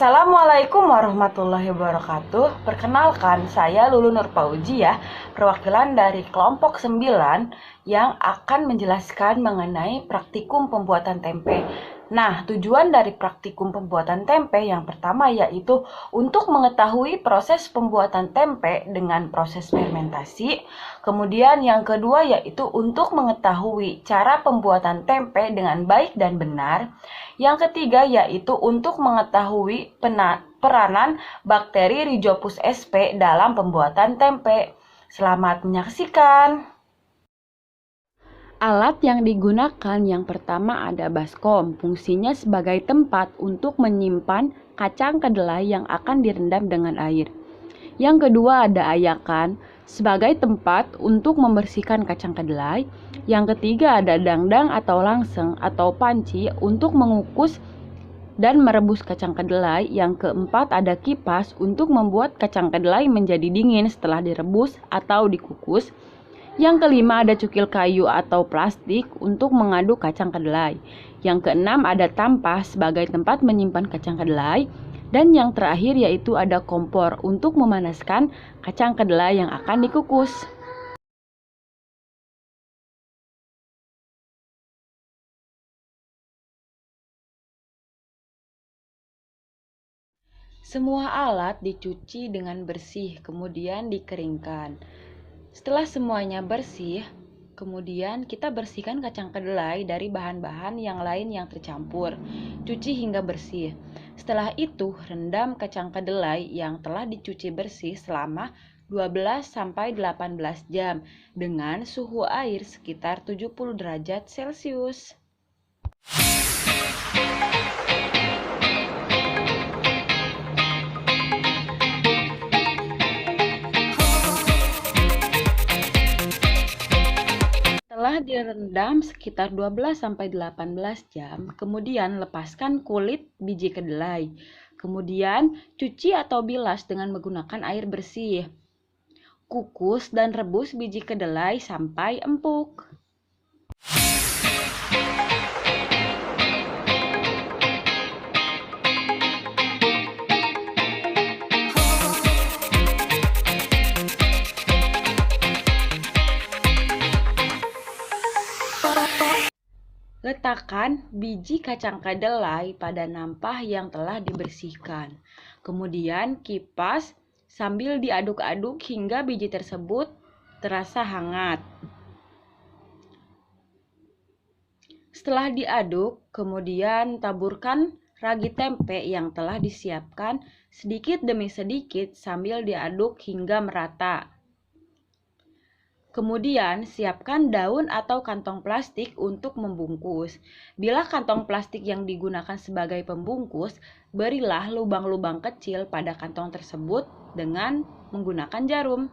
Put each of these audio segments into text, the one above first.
Assalamualaikum warahmatullahi wabarakatuh. Perkenalkan, saya Lulu Nur Paujiah, perwakilan dari kelompok 9 yang akan menjelaskan mengenai praktikum pembuatan tempe. Nah, tujuan dari praktikum pembuatan tempe yang pertama yaitu untuk mengetahui proses pembuatan tempe dengan proses fermentasi. Kemudian yang kedua yaitu untuk mengetahui cara pembuatan tempe dengan baik dan benar. Yang ketiga yaitu untuk mengetahui peranan bakteri Rhizopus sp dalam pembuatan tempe. Selamat menyaksikan. Alat yang digunakan yang pertama ada baskom, fungsinya sebagai tempat untuk menyimpan kacang kedelai yang akan direndam dengan air. Yang kedua ada ayakan, sebagai tempat untuk membersihkan kacang kedelai. Yang ketiga ada dangdang atau langseng atau panci untuk mengukus dan merebus kacang kedelai. Yang keempat ada kipas untuk membuat kacang kedelai menjadi dingin setelah direbus atau dikukus. Yang kelima ada cukil kayu atau plastik untuk mengaduk kacang kedelai. Yang keenam ada tampah sebagai tempat menyimpan kacang kedelai. Dan yang terakhir yaitu ada kompor untuk memanaskan kacang kedelai yang akan dikukus. Semua alat dicuci dengan bersih, kemudian dikeringkan. Setelah semuanya bersih, kemudian kita bersihkan kacang kedelai dari bahan-bahan yang lain yang tercampur. Cuci hingga bersih. Setelah itu, rendam kacang kedelai yang telah dicuci bersih selama 12-18 jam dengan suhu air sekitar 70 derajat Celcius. Setelah direndam sekitar 12-18 jam, kemudian lepaskan kulit biji kedelai. Kemudian cuci atau bilas dengan menggunakan air bersih. Kukus dan rebus biji kedelai sampai empuk. Letakkan biji kacang kedelai pada nampah yang telah dibersihkan. Kemudian kipas sambil diaduk-aduk hingga biji tersebut terasa hangat. Setelah diaduk, kemudian taburkan ragi tempe yang telah disiapkan sedikit demi sedikit sambil diaduk hingga merata. Kemudian, siapkan daun atau kantong plastik untuk membungkus. Bila kantong plastik yang digunakan sebagai pembungkus, berilah lubang-lubang kecil pada kantong tersebut dengan menggunakan jarum.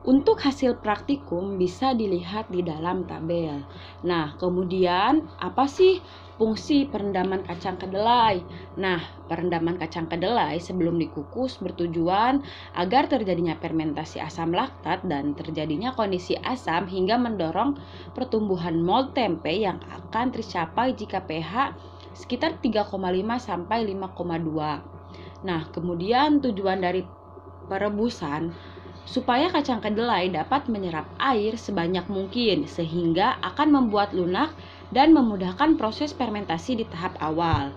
Untuk hasil praktikum bisa dilihat di dalam tabel. Nah, kemudian apa sih fungsi perendaman kacang kedelai? Nah, perendaman kacang kedelai sebelum dikukus bertujuan agar terjadinya fermentasi asam laktat dan terjadinya kondisi asam hingga mendorong pertumbuhan mold tempe yang akan tercapai jika pH sekitar 3,5 sampai 5,2. Nah, kemudian tujuan dari perebusan supaya kacang kedelai dapat menyerap air sebanyak mungkin sehingga akan membuat lunak dan memudahkan proses fermentasi di tahap awal.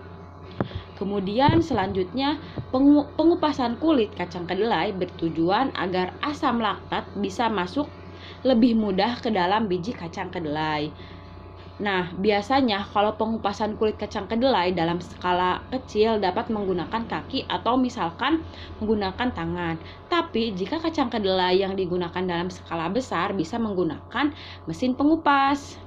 Kemudian selanjutnya pengupasan kulit kacang kedelai bertujuan agar asam laktat bisa masuk lebih mudah ke dalam biji kacang kedelai. Nah, biasanya kalau pengupasan kulit kacang kedelai dalam skala kecil dapat menggunakan kaki atau misalkan menggunakan tangan. Tapi jika kacang kedelai yang digunakan dalam skala besar bisa menggunakan mesin pengupas.